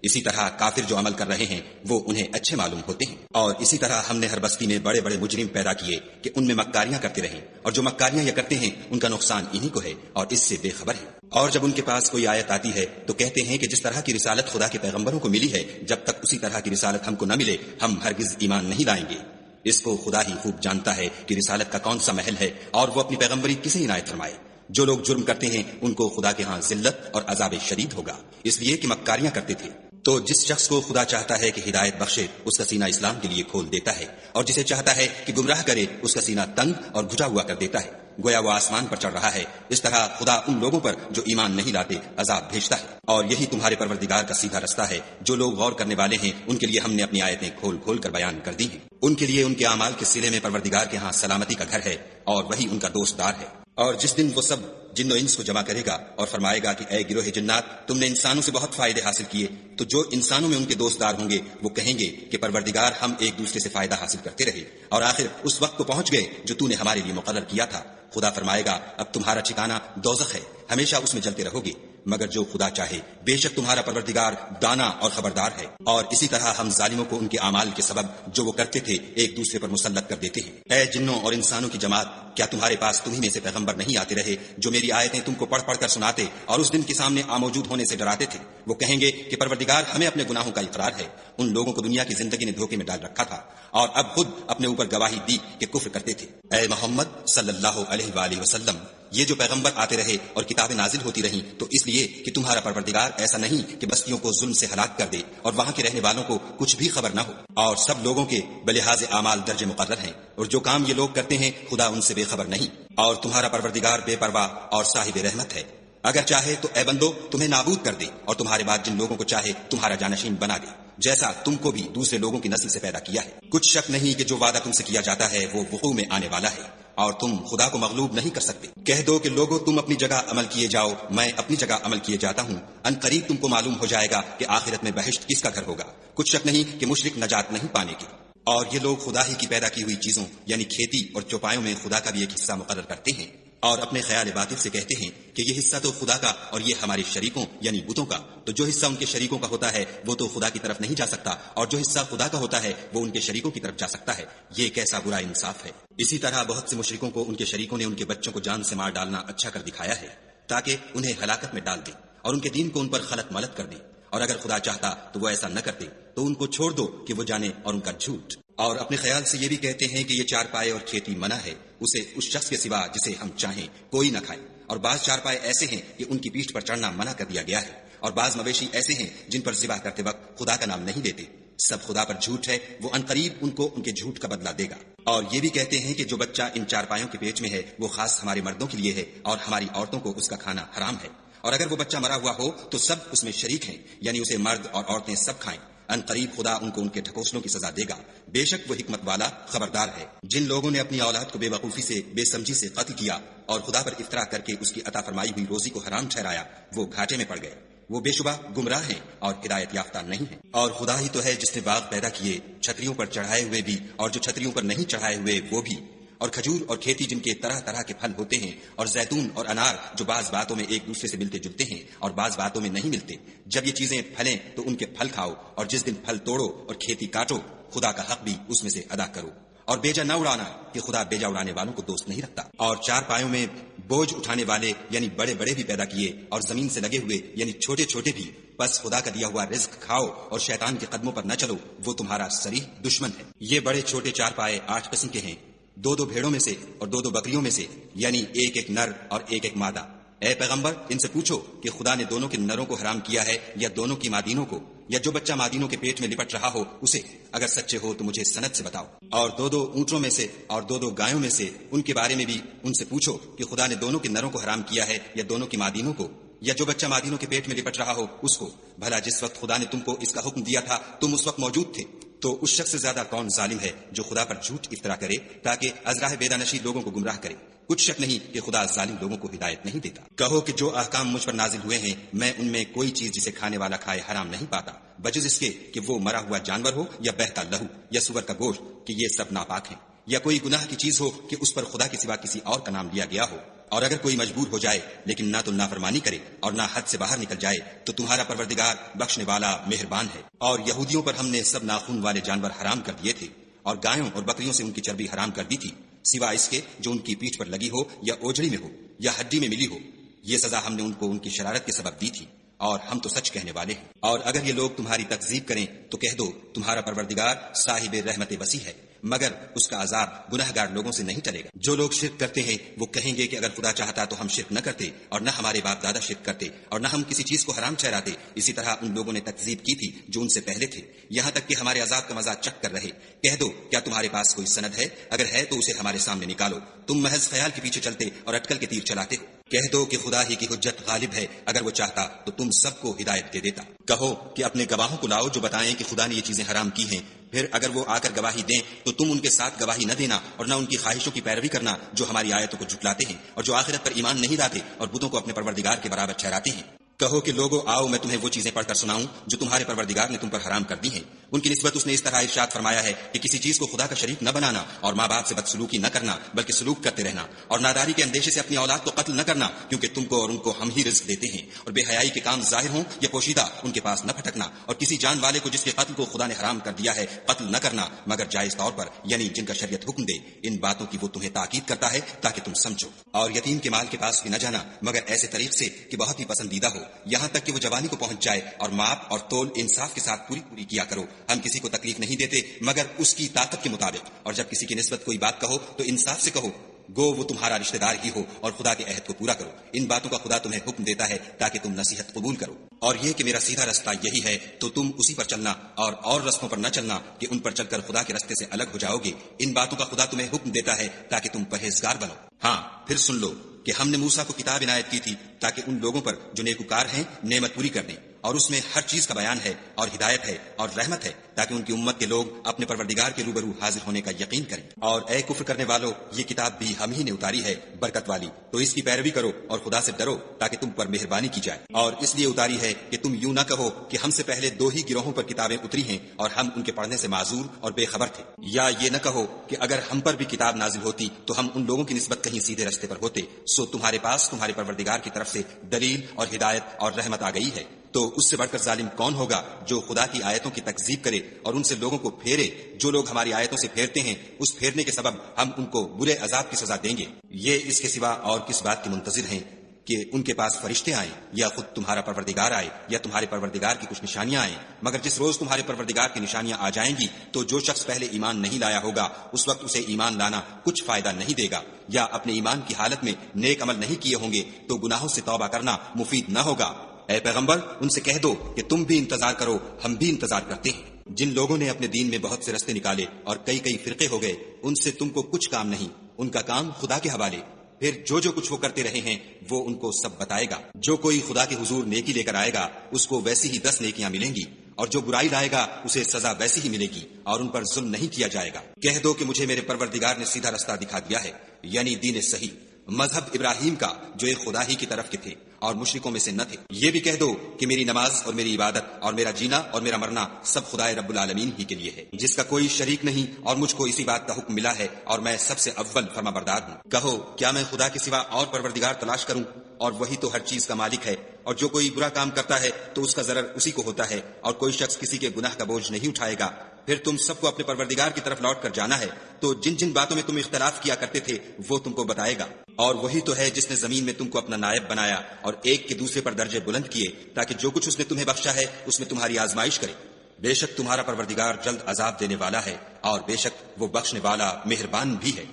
اسی طرح کافر جو عمل کر رہے ہیں وہ انہیں اچھے معلوم ہوتے ہیں۔ اور اسی طرح ہم نے ہر بستی میں بڑے بڑے مجرم پیدا کیے کہ ان میں مکاریاں کرتے رہیں، اور جو مکاریاں یہ کرتے ہیں ان کا نقصان انہی کو ہے اور اس سے بے خبر ہے۔ اور جب ان کے پاس کوئی آیت آتی ہے تو کہتے ہیں کہ جس طرح کی رسالت خدا کے پیغمبروں کو ملی ہے جب تک اسی طرح کی رسالت ہم کو نہ ملے ہم ہرگز ایمان نہیں لائیں گے۔ اس کو خدا ہی خوب جانتا ہے کہ رسالت کا کون سا محل ہے اور وہ اپنی پیغمبری کسے عنایت فرمائے۔ جو لوگ جرم کرتے ہیں ان کو خدا کے ہاں ذلت اور عذاب شدید ہوگا، اس لیے کہ مکاریاں کرتے تھے۔ تو جس شخص کو خدا چاہتا ہے کہ ہدایت بخشے اس کا سینہ اسلام کے لیے کھول دیتا ہے، اور جسے چاہتا ہے کہ گمراہ کرے اس کا سینہ تنگ اور گھٹا ہوا کر دیتا ہے، گویا وہ آسمان پر چڑھ رہا ہے۔ اس طرح خدا ان لوگوں پر جو ایمان نہیں لاتے عذاب بھیجتا ہے۔ اور یہی تمہارے پروردگار کا سیدھا رستہ ہے۔ جو لوگ غور کرنے والے ہیں ان کے لیے ہم نے اپنی آیتیں کھول کھول کر بیان کر دی ہیں۔ ان کے لیے ان کے اعمال کے سلے میں پروردگار کے ہاں سلامتی کا گھر ہے، اور وہی ان کا دوست دار ہے۔ اور جس دن وہ سب جن و انس کو جمع کرے گا اور فرمائے گا کہ اے گروہ جنات، تم نے انسانوں سے بہت فائدے حاصل کیے، تو جو انسانوں میں ان کے دوستدار ہوں گے وہ کہیں گے کہ پروردگار ہم ایک دوسرے سے فائدہ حاصل کرتے رہے اور آخر اس وقت کو پہنچ گئے جو تو نے ہمارے لیے مقرر کیا تھا۔ خدا فرمائے گا اب تمہارا ٹھکانہ دوزخ ہے، ہمیشہ اس میں جلتے رہو گے، مگر جو خدا چاہے، بے شک تمہارا پروردگار دانا اور خبردار ہے۔ اور اسی طرح ہم ظالموں کو ان کے اعمال کے سبب جو وہ کرتے تھے ایک دوسرے پر مسلط کر دیتے ہیں۔ اے جنوں اور انسانوں کی جماعت، کیا تمہارے پاس تمہیں میں سے پیغمبر نہیں آتے رہے جو میری آیتیں تم کو پڑھ پڑھ کر سناتے اور اس دن کے سامنے موجود ہونے سے ڈراتے تھے؟ وہ کہیں گے کہ پروردگار ہمیں اپنے گناہوں کا اقرار ہے، ان لوگوں کو دنیا کی زندگی نے دھوکے میں ڈال رکھا تھا اور اب خود اپنے اوپر گواہی دی کہ کفر کرتے تھے۔ اے محمد صلی اللہ علیہ وآلہ وسلم، یہ جو پیغمبر آتے رہے اور کتابیں نازل ہوتی رہیں تو اس لیے کہ تمہارا پروردگار ایسا نہیں کہ بستیوں کو ظلم سے ہلاک کر دے اور وہاں کے رہنے والوں کو کچھ بھی خبر نہ ہو، اور سب لوگوں کے بلحاظ اعمال درج مقرر ہیں، اور جو کام یہ لوگ کرتے ہیں خدا ان سے بے خبر نہیں، اور تمہارا پروردگار بے پرواہ اور صاحب رحمت ہے۔ اگر چاہے تو اے بندو تمہیں نابود کر دے اور تمہارے بعد جن لوگوں کو چاہے تمہارا جانشین بنا دے، جیسا تم کو بھی دوسرے لوگوں کی نسل سے پیدا کیا ہے۔ کچھ شک نہیں کہ جو وعدہ تم سے کیا جاتا ہے وہ وقوع میں آنے والا ہے، اور تم خدا کو مغلوب نہیں کر سکتے۔ کہہ دو کہ لوگوں تم اپنی جگہ عمل کیے جاؤ، میں اپنی جگہ عمل کیے جاتا ہوں، ان قریب تم کو معلوم ہو جائے گا کہ آخرت میں بہشت کس کا گھر ہوگا۔ کچھ شک نہیں کہ مشرک نجات نہیں پانے کی۔ اور یہ لوگ خدا ہی کی پیدا کی ہوئی چیزوں یعنی کھیتی اور چوپایوں میں خدا کا بھی ایک حصہ مقرر کرتے ہیں، اور اپنے خیال باطل سے کہتے ہیں کہ یہ حصہ تو خدا کا اور یہ ہمارے شریکوں یعنی بتوں کا، تو جو حصہ ان کے شریکوں کا ہوتا ہے وہ تو خدا کی طرف نہیں جا سکتا، اور جو حصہ خدا کا ہوتا ہے وہ ان کے شریکوں کی طرف جا سکتا ہے۔ یہ کیسا برا انصاف ہے۔ اسی طرح بہت سے مشرکوں کو ان کے شریکوں نے ان کے بچوں کو جان سے مار ڈالنا اچھا کر دکھایا ہے تاکہ انہیں ہلاکت میں ڈال دے اور ان کے دین کو ان پر خلط ملط کر دے، اور اگر خدا چاہتا تو وہ ایسا نہ کرتے، تو ان کو چھوڑ دو کہ وہ جانے اور ان کا جھوٹ۔ اور اپنے خیال سے یہ بھی کہتے ہیں کہ یہ چارپائے اور کھیتی منع ہے، اسے اس شخص کے سوا جسے ہم چاہیں کوئی نہ کھائے، اور بعض چارپائے ایسے ہیں کہ ان کی پیٹھ پر چڑھنا منع کر دیا گیا ہے، اور بعض مویشی ایسے ہیں جن پر ذبح کرتے وقت خدا کا نام نہیں لیتے، سب خدا پر جھوٹ ہے، وہ عنقریب ان کو ان کے جھوٹ کا بدلہ دے گا۔ اور یہ بھی کہتے ہیں کہ جو بچہ ان چارپائیوں کے پیٹ میں ہے وہ خاص ہمارے مردوں کے لیے ہے اور ہماری عورتوں کو اس کا کھانا حرام ہے، اور اگر وہ بچہ مرا ہوا ہو تو سب اس میں شریک ہیں، یعنی اسے مرد اور عورتیں سب کھائیں، ان قریب خدا ان کو ان کے ٹھکوسلوں کی سزا دے گا، بے شک وہ حکمت والا خبردار ہے۔ جن لوگوں نے اپنی اولاد کو بے وقوفی سے بے سمجھی سے قتل کیا اور خدا پر افطرا کر کے اس کی عطا فرمائی ہوئی روزی کو حرام ٹھہرایا، وہ گھاٹے میں پڑ گئے، وہ بے شبہ گمراہ ہیں اور ہدایت یافتہ نہیں ہیں۔ اور خدا ہی تو ہے جس نے باغ پیدا کیے، چھتریوں پر چڑھائے ہوئے بھی اور جو چھتریوں پر نہیں چڑھائے ہوئے وہ بھی، اور کھجور اور کھیتی جن کے طرح طرح کے پھل ہوتے ہیں، اور زیتون اور انار جو بعض باتوں میں ایک دوسرے سے ملتے جلتے ہیں اور بعض باتوں میں نہیں ملتے، جب یہ چیزیں پھلیں تو ان کے پھل کھاؤ، اور جس دن پھل توڑو اور کھیتی کاٹو خدا کا حق بھی اس میں سے ادا کرو، اور بیجا نہ اڑانا کہ خدا بیجا اڑانے والوں کو دوست نہیں رکھتا۔ اور چار پایوں میں بوجھ اٹھانے والے یعنی بڑے بڑے بھی پیدا کیے اور زمین سے لگے ہوئے یعنی چھوٹے چھوٹے بھی، بس خدا کا دیا ہوا رزق کھاؤ اور شیطان کے قدموں پر نہ چلو، وہ تمہارا صریح دشمن ہے۔ یہ بڑے چھوٹے چار پائے 8 قسم کے ہیں، 2 بھیڑوں میں سے اور 2 بکریوں میں سے، یعنی ایک ایک نر اور ایک ایک مادہ۔ اے پیغمبر ان سے پوچھو کہ خدا نے دونوں کے نروں کو حرام کیا ہے یا دونوں کی مادینوں کو، یا جو بچہ مادینوں کے پیٹ میں لپٹ رہا ہو اسے؟ اگر سچے ہو تو مجھے سند سے بتاؤ۔ اور 2 اونٹوں میں سے اور 2 گایوں میں سے، ان کے بارے میں بھی ان سے پوچھو کہ خدا نے دونوں کے نروں کو حرام کیا ہے یا دونوں کی مادینوں کو، یا جو بچہ مادینوں کے پیٹ میں لپٹ رہا ہو اس کو؟ بھلا جس وقت خدا نے تم کو اس کا حکم دیا تھا تم اس وقت موجود تھے؟ تو اس شخص سے زیادہ کون ظالم ہے جو خدا پر جھوٹ افطرا کرے تاکہ از راہ بیدانشی لوگوں کو گمراہ کرے؟ کچھ شک نہیں کہ خدا ظالم لوگوں کو ہدایت نہیں دیتا۔ کہو کہ جو احکام مجھ پر نازل ہوئے ہیں میں ان میں کوئی چیز جسے کھانے والا کھائے حرام نہیں پاتا، بجز اس کے کہ وہ مرا ہوا جانور ہو یا بہتا لہو یا سور کا گوشت، کہ یہ سب ناپاک ہیں، یا کوئی گناہ کی چیز ہو کہ اس پر خدا کے سوا کسی اور کا نام لیا گیا ہو۔ اور اگر کوئی مجبور ہو جائے لیکن نہ تو نافرمانی کرے اور نہ حد سے باہر نکل جائے تو تمہارا پروردگار بخشنے والا مہربان ہے۔ اور یہودیوں پر ہم نے سب ناخون والے جانور حرام کر دیے تھے، اور گایوں اور بکریوں سے ان کی چربی حرام کر دی تھی، سوا اس کے جو ان کی پیٹھ پر لگی ہو یا اوجڑی میں ہو یا ہڈی میں ملی ہو۔ یہ سزا ہم نے ان کو ان کی شرارت کے سبب دی تھی، اور ہم تو سچ کہنے والے ہیں۔ اور اگر یہ لوگ تمہاری تکذیب کریں تو کہہ دو تمہارا پروردگار صاحب رحمت وسیع ہے، مگر اس کا عذاب گنہگار لوگوں سے نہیں ٹلے گا۔ جو لوگ شرک کرتے ہیں وہ کہیں گے کہ اگر خدا چاہتا تو ہم شرک نہ کرتے اور نہ ہمارے باپ دادا شرک کرتے اور نہ ہم کسی چیز کو حرام ٹھہراتے۔ اسی طرح ان لوگوں نے تکذیب کی تھی جو ان سے پہلے تھے، یہاں تک کہ ہمارے عذاب کا مزہ چکھ کر رہے۔ کہہ دو کیا تمہارے پاس کوئی سند ہے؟ اگر ہے تو اسے ہمارے سامنے نکالو، تم محض خیال کے پیچھے چلتے اور اٹکل کے تیر چلاتے ہو۔ کہہ دو کہ خدا ہی کی حجت غالب ہے، اگر وہ چاہتا تو تم سب کو ہدایت دے دیتا۔ کہو کہ اپنے گواہوں کو لاؤ جو بتائیں کہ خدا نے یہ چیزیں حرام کی ہیں، پھر اگر وہ آ کر گواہی دیں تو تم ان کے ساتھ گواہی نہ دینا اور نہ ان کی خواہشوں کی پیروی کرنا جو ہماری آیتوں کو جھٹلاتے ہیں اور جو آخرت پر ایمان نہیں لاتے اور بتوں کو اپنے پروردگار کے برابر ٹھہراتے ہیں۔ کہو کہ لوگو آؤ میں تمہیں وہ چیزیں پڑھ کر سناؤں جو تمہارے پروردگار نے تم پر حرام کر دی ہیں۔ ان کی نسبت اس نے اس طرح ارشاد فرمایا ہے کہ کسی چیز کو خدا کا شریک نہ بنانا اور ماں باپ سے بدسلوکی نہ کرنا بلکہ سلوک کرتے رہنا، اور ناداری کے اندیشے سے اپنی اولاد کو قتل نہ کرنا کیونکہ تم کو اور ان کو ہم ہی رزق دیتے ہیں، اور بے حیائی کے کام ظاہر ہوں یا پوشیدہ ان کے پاس نہ پھٹکنا، اور کسی جان والے کو جس کے قتل کو خدا نے حرام کر دیا ہے قتل نہ کرنا مگر جائز طور پر، یعنی جن کا شریعت حکم دے۔ ان باتوں کی وہ تمہیں تاکید کرتا ہے تاکہ تم سمجھو۔ اور یتیم کے مال کے پاس بھی نہ جانا مگر ایسے طریق سے کہ بہت ہی پسندیدہ ہو، یہاں تک کہ وہ جوانی کو پہنچ جائے، اور ماپ اور تول انصاف کے ساتھ پوری کیا کرو۔ ہم کسی کو تکلیف نہیں دیتے مگر اس کی طاقت کے مطابق، اور جب کسی کی نسبت کوئی بات کہو تو انصاف سے کہو، گو وہ تمہارا رشتہ دار ہی ہو، اور خدا کے عہد کو پورا کرو۔ ان باتوں کا خدا تمہیں حکم دیتا ہے تاکہ تم نصیحت قبول کرو، اور یہ کہ میرا سیدھا رستہ یہی ہے تو تم اسی پر چلنا اور رستوں پر نہ چلنا کہ ان پر چل کر خدا کے رستے سے الگ ہو جاؤ گے۔ ان باتوں کا خدا تمہیں حکم دیتا ہے تاکہ تم پرہیزگار بنو۔ ہاں پھر سن لو کہ ہم نے موسیٰ کو کتاب عنایت کی تھی تاکہ ان لوگوں پر جو نیکوکار ہیں نعمت پوری کر دیں، اور اس میں ہر چیز کا بیان ہے اور ہدایت ہے اور رحمت ہے تاکہ ان کی امت کے لوگ اپنے پروردگار کے روبرو حاضر ہونے کا یقین کریں۔ اور اے کفر کرنے والو، یہ کتاب بھی ہم ہی نے اتاری ہے برکت والی، تو اس کی پیروی کرو اور خدا سے ڈرو تاکہ تم پر مہربانی کی جائے۔ اور اس لیے اتاری ہے کہ تم یوں نہ کہو کہ ہم سے پہلے 2 ہی گروہوں پر کتابیں اتری ہیں اور ہم ان کے پڑھنے سے معذور اور بے خبر تھے، یا یہ نہ کہو کہ اگر ہم پر بھی کتاب نازل ہوتی تو ہم ان لوگوں کی نسبت کہیں سیدھے رستے پر ہوتے، سو تمہارے پاس تمہارے پروردگار کی طرف سے دلیل اور ہدایت اور رحمت آ گئی ہے۔ تو اس سے بڑھ کر ظالم کون ہوگا جو خدا کی آیتوں کی تکذیب کرے اور ان سے لوگوں کو پھیرے؟ جو لوگ ہماری آیتوں سے پھیرتے ہیں اس پھیرنے کے سبب ہم ان کو برے عذاب کی سزا دیں گے۔ یہ اس کے سوا اور کس بات کے منتظر ہیں کہ ان کے پاس فرشتے آئیں یا خود تمہارا پروردگار آئے یا تمہارے پروردگار کی کچھ نشانیاں آئیں؟ مگر جس روز تمہارے پروردگار کی نشانیاں آ جائیں گی تو جو شخص پہلے ایمان نہیں لایا ہوگا اس وقت اسے ایمان لانا کچھ فائدہ نہیں دے گا، یا اپنے ایمان کی حالت میں نیک عمل نہیں کیے ہوں گے تو گناہوں سے توبہ کرنا مفید نہ ہوگا۔ اے پیغمبر ان سے کہہ دو کہ تم بھی انتظار کرو، ہم بھی انتظار کرتے ہیں۔ جن لوگوں نے اپنے دین میں بہت سے رستے نکالے اور کئی فرقے ہو گئے، ان سے تم کو کچھ کام نہیں، ان کا کام خدا کے حوالے۔ پھر جو کچھ وہ کرتے رہے ہیں وہ ان کو سب بتائے گا۔ جو کوئی خدا کے حضور نیکی لے کر آئے گا اس کو ویسی ہی 10 نیکیاں ملیں گی، اور جو برائی لائے گا اسے سزا ویسی ہی ملے گی، اور ان پر ظلم نہیں کیا جائے گا۔ کہہ دو کہ مجھے میرے پروردگار نے سیدھا رستہ دکھا دیا ہے، یعنی دین صحیح، مذہب ابراہیم کا جو ایک خدا ہی کی طرف کے تھے اور مشرکوں میں سے نہ تھے۔ یہ بھی کہہ دو کہ میری نماز اور میری عبادت اور میرا جینا اور میرا مرنا سب خدا رب العالمین ہی کے لیے ہے، جس کا کوئی شریک نہیں، اور مجھ کو اسی بات کا حکم ملا ہے اور میں سب سے اول فرما بردار ہوں۔ کہو کیا میں خدا کے سوا اور پروردگار تلاش کروں؟ اور وہی تو ہر چیز کا مالک ہے، اور جو کوئی برا کام کرتا ہے تو اس کا ضرر اسی کو ہوتا ہے، اور کوئی شخص کسی کے گناہ کا بوجھ نہیں اٹھائے گا۔ پھر تم سب کو اپنے پروردگار کی طرف لوٹ کر جانا ہے، تو جن باتوں میں تم اختلاف کیا کرتے تھے وہ تم کو بتائے گا۔ اور وہی تو ہے جس نے زمین میں تم کو اپنا نائب بنایا اور ایک کے دوسرے پر درجے بلند کیے تاکہ جو کچھ اس نے تمہیں بخشا ہے اس میں تمہاری آزمائش کرے۔ بے شک تمہارا پروردگار جلد عذاب دینے والا ہے، اور بے شک وہ بخشنے والا مہربان بھی ہے۔